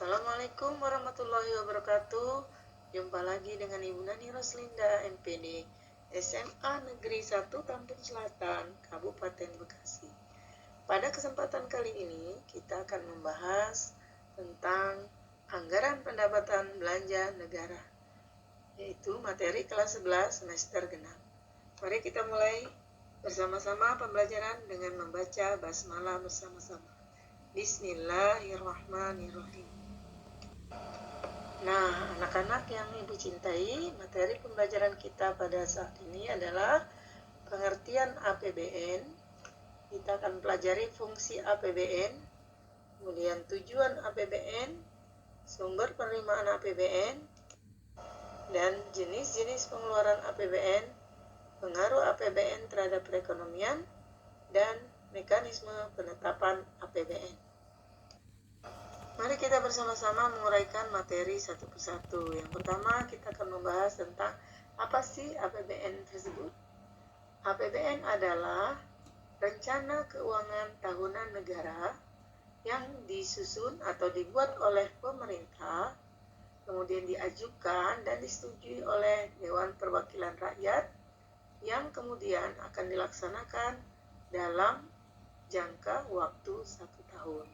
Assalamualaikum warahmatullahi wabarakatuh. Jumpa lagi dengan Ibu Nani Roslinda, MPD, SMA Negeri 1 Tambun Selatan, Kabupaten Bekasi. Pada kesempatan kali ini, kita akan membahas tentang anggaran pendapatan belanja negara, yaitu materi kelas 11 semester genap. Mari kita mulai bersama-sama pembelajaran dengan membaca basmalah bersama-sama. Bismillahirrahmanirrahim. Nah, anak-anak yang Ibu cintai, materi pembelajaran kita pada saat ini adalah pengertian APBN. Kita akan pelajari fungsi APBN, kemudian tujuan APBN, sumber penerimaan APBN, dan jenis-jenis pengeluaran APBN, pengaruh APBN terhadap perekonomian, dan mekanisme penetapan APBN. Mari kita bersama-sama menguraikan materi satu persatu. Yang pertama, kita akan membahas tentang apa sih APBN tersebut. APBN adalah rencana keuangan tahunan negara yang disusun atau dibuat oleh pemerintah, kemudian diajukan dan disetujui oleh Dewan Perwakilan Rakyat, yang kemudian akan dilaksanakan dalam jangka waktu 1 tahun.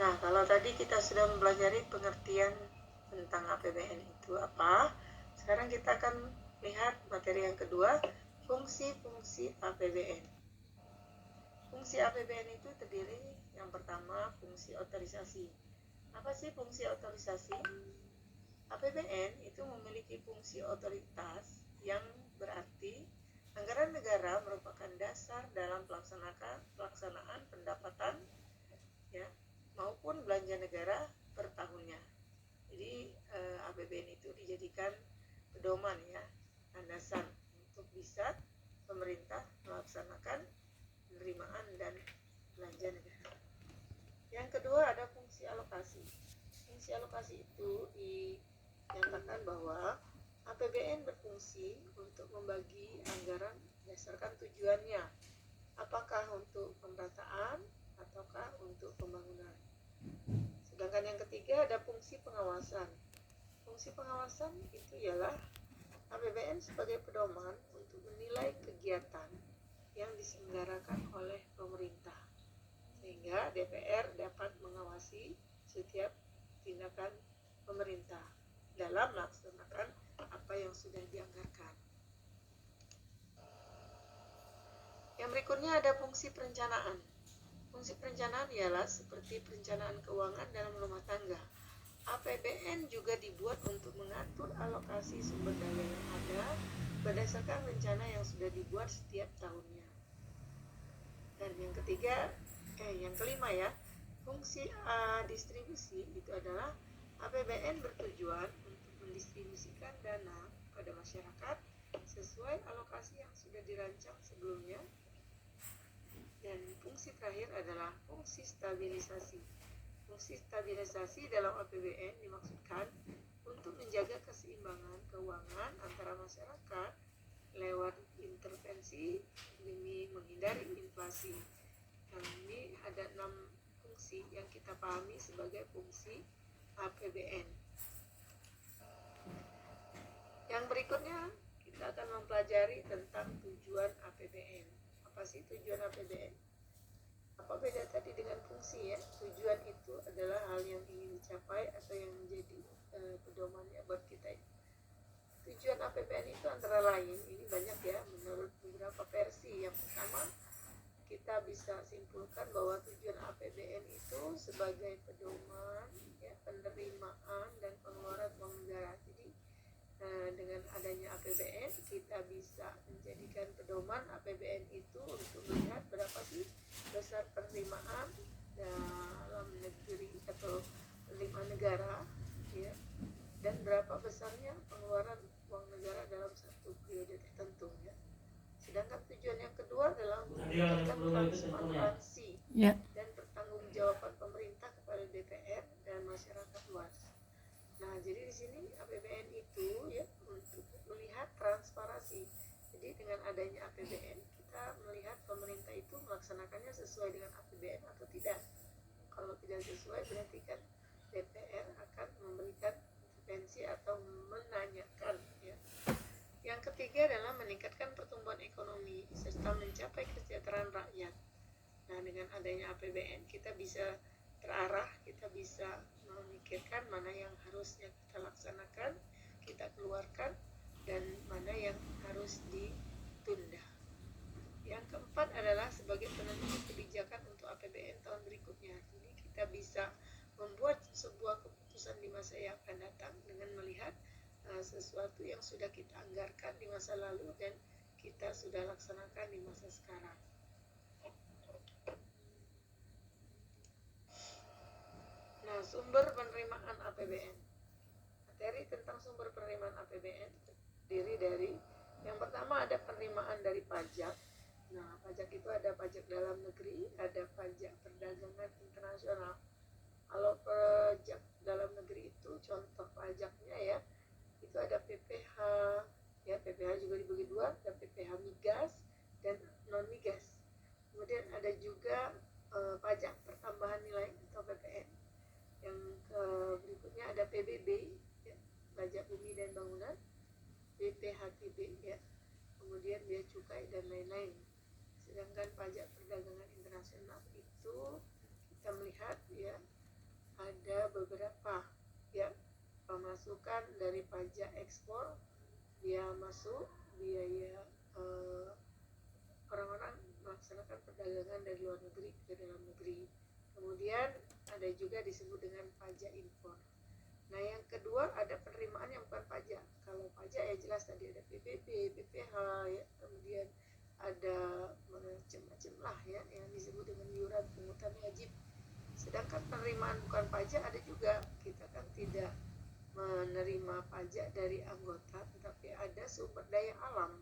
Nah, kalau tadi kita sudah mempelajari pengertian tentang APBN itu apa, sekarang kita akan lihat materi yang kedua, fungsi-fungsi APBN. Fungsi APBN itu terdiri yang pertama, fungsi otorisasi. Apa sih fungsi otorisasi? APBN itu memiliki fungsi otoritas yang berarti anggaran negara merupakan dasar dalam pelaksanaan pendapatan maupun belanja negara per tahunnya. Jadi APBN itu dijadikan pedoman landasan untuk bisa pemerintah melaksanakan penerimaan dan belanja negara. Yang kedua ada fungsi alokasi. Fungsi alokasi itu dinyatakan bahwa APBN berfungsi untuk membagi anggaran berdasarkan tujuannya, apakah untuk pemerataan ataukah untuk pembangunan. Sedangkan yang ketiga ada fungsi pengawasan. Fungsi pengawasan itu ialah APBN sebagai pedoman untuk menilai kegiatan yang diselenggarakan oleh pemerintah, sehingga DPR dapat mengawasi setiap tindakan pemerintah dalam melaksanakan apa yang sudah dianggarkan. Yang berikutnya ada fungsi perencanaan. Fungsi perencanaan ialah seperti perencanaan keuangan dalam rumah tangga. APBN juga dibuat untuk mengatur alokasi sumber daya yang ada berdasarkan rencana yang sudah dibuat setiap tahunnya. Dan yang kelima fungsi distribusi itu adalah APBN bertujuan untuk mendistribusikan dana pada masyarakat sesuai alokasi yang sudah dirancang sebelumnya. Dan fungsi terakhir adalah fungsi stabilisasi. Fungsi stabilisasi dalam APBN dimaksudkan untuk menjaga keseimbangan keuangan antara masyarakat lewat intervensi demi menghindari inflasi. Nah, ini ada 6 fungsi yang kita pahami sebagai fungsi APBN. Yang berikutnya kita akan mempelajari tentang tujuan APBN. Apa sih tujuan APBN? Apa beda tadi dengan fungsi Tujuan itu adalah hal yang ingin dicapai atau yang menjadi pedomannya buat kita. Tujuan APBN itu antara lain, ini banyak menurut beberapa versi. Yang pertama, kita bisa simpulkan bahwa tujuan APBN itu sebagai pedoman penerimaan dan pengeluaran uang negara. Jadi dengan adanya APBN kita bisa menjadikan pedoman APBN itu untuk melihat berapa sih besar penerimaan dalam negeri atau penerimaan negara dan berapa besarnya pengeluaran uang negara dalam satu periode tertentu Sedangkan tujuan yang kedua adalah meningkatkan transparansi dan pertanggungjawaban pemerintah kepada DPR dan masyarakat luas. Nah, jadi di sini APBN itu untuk melihat transparansi. Jadi dengan adanya APBN kita melihat pemerintah itu melaksanakannya sesuai dengan APBN APBN atau tidak. Kalau tidak sesuai berarti kan DPR akan memberikan intervensi atau menanyakan ya. Yang ketiga adalah meningkatkan pertumbuhan ekonomi serta mencapai kesejahteraan rakyat. Nah, dengan adanya APBN kita bisa terarah, kita bisa memikirkan mana yang harusnya kita laksanakan, kita keluarkan, dan mana yang harus ditunda. Yang keempat adalah sebagai penentu kebijakan untuk APBN tahun berikutnya. Jadi kita bisa membuat sebuah keputusan di masa yang akan datang dengan melihat sesuatu yang sudah kita anggarkan di masa lalu dan kita sudah laksanakan di masa sekarang. Nah, sumber penerimaan APBN. Materi tentang sumber penerimaan APBN terdiri dari yang pertama ada penerimaan dari pajak. Nah, pajak itu ada pajak dalam negeri, ada pajak perdagangan internasional. Kalau pajak dalam negeri itu contoh pajaknya ya, itu ada PPH, ya PPH juga dibagi dua, ada PPH migas dan non migas. Kemudian ada juga pajak pertambahan nilai atau PPN. Yang berikutnya ada PBB, ya, pajak bumi dan bangunan, BPHTB, ya, kemudian bea cukai dan lain-lain. Sedangkan pajak perdagangan internasional itu kita melihat ya ada beberapa ya pemasukan dari pajak ekspor, biaya masuk, biaya orang-orang melaksanakan perdagangan dari luar negeri ke dalam negeri. Kemudian ada juga disebut dengan pajak impor. Nah, yang kedua ada penerimaan yang bukan pajak. Kalau pajak ya jelas tadi ada PBB, PPH, ya, kemudian ada macam-macam lah ya yang disebut dengan iuran pungutan wajib. Sedangkan penerimaan bukan pajak ada juga. Kita kan tidak menerima pajak dari anggota, tetapi ada sumber daya alam,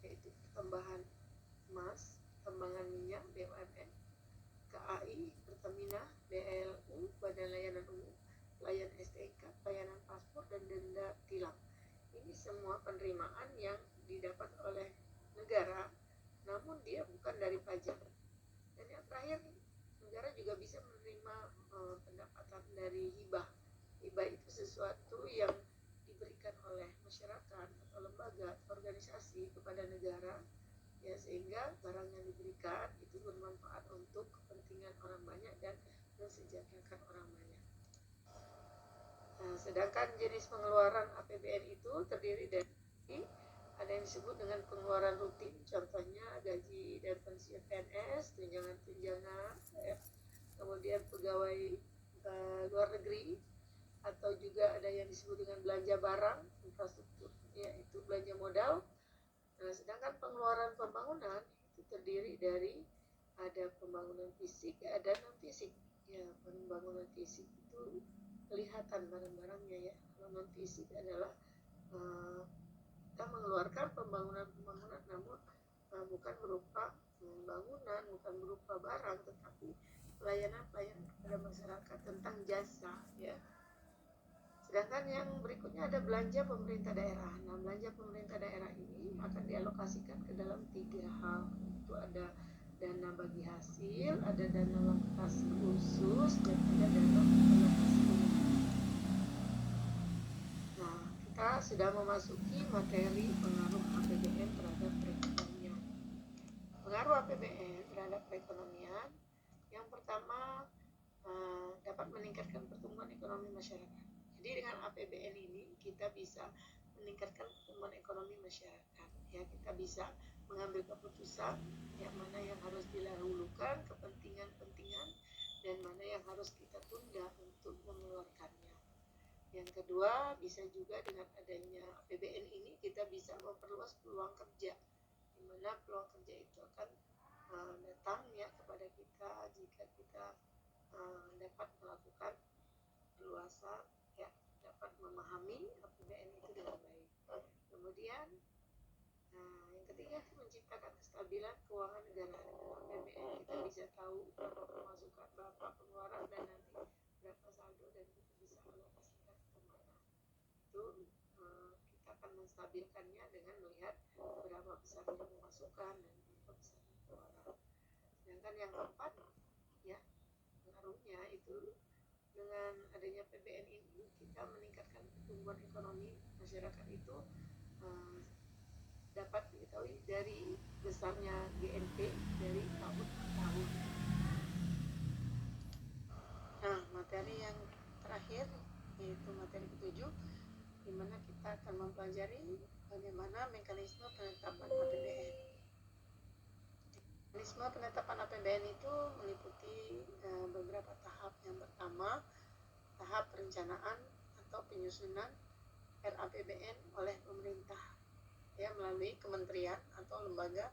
yaitu tambahan emas, tambangan minyak, BUMN, KAI, Pertamina, BLU, Badan Layanan Umum, Layan STNK, Layanan Paspor, dan denda tilang. Ini semua penerimaan yang didapat oleh negara, namun dia bukan dari pajak. Dan yang terakhir, negara juga bisa menerima pendapatan dari hibah. Hibah itu sesuatu yang diberikan oleh masyarakat atau lembaga atau organisasi kepada negara, ya, sehingga barang yang diberikan itu bermanfaat untuk kepentingan orang banyak dan mensejahterakan orang banyak. Nah, sedangkan jenis pengeluaran APBN itu terdiri dari ada yang disebut dengan pengeluaran rutin, contohnya gaji dan pensiun PNS, tunjangan-tunjangan, ya, kemudian pegawai luar negeri, atau juga ada yang disebut dengan belanja barang, infrastruktur, yaitu belanja modal. Nah, sedangkan pengeluaran pembangunan itu terdiri dari ada pembangunan fisik, ada non fisik. Ya, pembangunan fisik itu kelihatan barang-barangnya ya. Kalau non fisik adalah kita mengeluarkan pembangunan namun bukan berupa bangunan, bukan berupa barang, tetapi pelayanan kepada masyarakat tentang jasa ya. Sedangkan yang berikutnya ada belanja pemerintah daerah. Nah, belanja pemerintah daerah ini akan dialokasikan ke dalam 3 hal. Itu ada dana bagi hasil, ada dana alokasi khusus, dan ada dana alokasi umum. Nah, kita sudah memasuki materi pengaruh APBN terhadap perekonomian. Pengaruh APBN terhadap perekonomian, yang pertama dapat meningkatkan pertumbuhan ekonomi masyarakat. Jadi dengan APBN ini kita bisa meningkatkan pertumbuhan ekonomi masyarakat. Ya, kita bisa mengambil keputusan yang mana yang harus didahulukan, kepentingan-kepentingan, dan mana yang harus kita tunda untuk mengeluarkannya. Yang kedua, bisa juga dengan adanya APBN ini kita bisa memperluas peluang kerja, di mana peluang kerja itu akan datang ya kepada kita jika kita dapat melakukan perluasan, ya, dapat memahami APBN itu dengan baik. Kemudian yang ketiga, menciptakan kestabilan keuangan negara. APBN kita bisa tahu berapa pemasukan, berapa pengeluaran, dan nanti berapa saldo, dan kita bisa alokasikan kemana. Itu kita akan menstabilkannya dengan melihat berapa besarnya pemasukan dan berapa besarnya pengeluaran. Sedangkan yang keempat, betul dengan adanya PBN ini kita meningkatkan pertumbuhan ekonomi masyarakat itu dapat diketahui dari besarnya GNP dari tahun ke tahun. Nah, materi yang terakhir yaitu materi ketujuh, di mana kita akan mempelajari bagaimana mekanisme penetapan APBN. Mekanisme penetapan APBN itu meliputi beberapa tahap. Yang pertama, tahap perencanaan atau penyusunan RAPBN oleh pemerintah, ya, melalui kementerian atau lembaga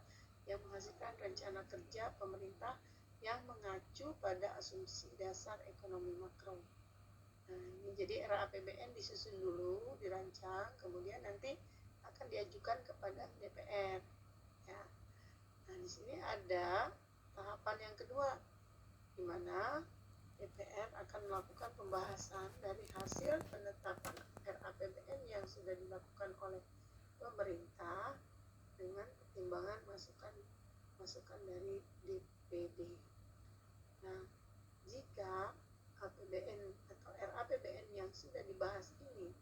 yang menghasilkan rencana kerja pemerintah yang mengacu pada asumsi dasar ekonomi makro. Nah, ini jadi RAPBN disusun dulu, dirancang, kemudian nanti akan diajukan kepada DPR. Ya. Nah, di sini ada tahapan yang kedua, di mana DPR akan melakukan pembahasan dari hasil penetapan RAPBN yang sudah dilakukan oleh pemerintah dengan pertimbangan masukan dari DPD. Nah, jika APBN atau RAPBN yang sudah dibahas ini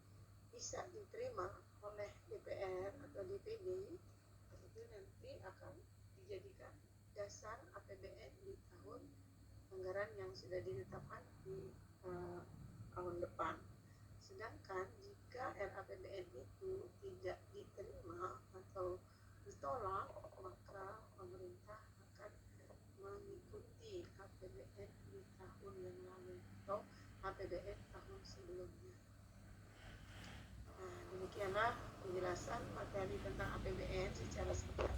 bisa diterima oleh DPR atau DPD, itu nanti akan dijadikan dasar APBN di tahun anggaran yang sudah ditetapkan di tahun depan. Sedangkan jika RAPBN itu tidak diterima atau ditolak, maka pemerintah akan mengikuti APBN di tahun yang lalu atau APBN tahun sebelumnya. Nah, demikianlah penjelasan materi tentang APBN secara singkat.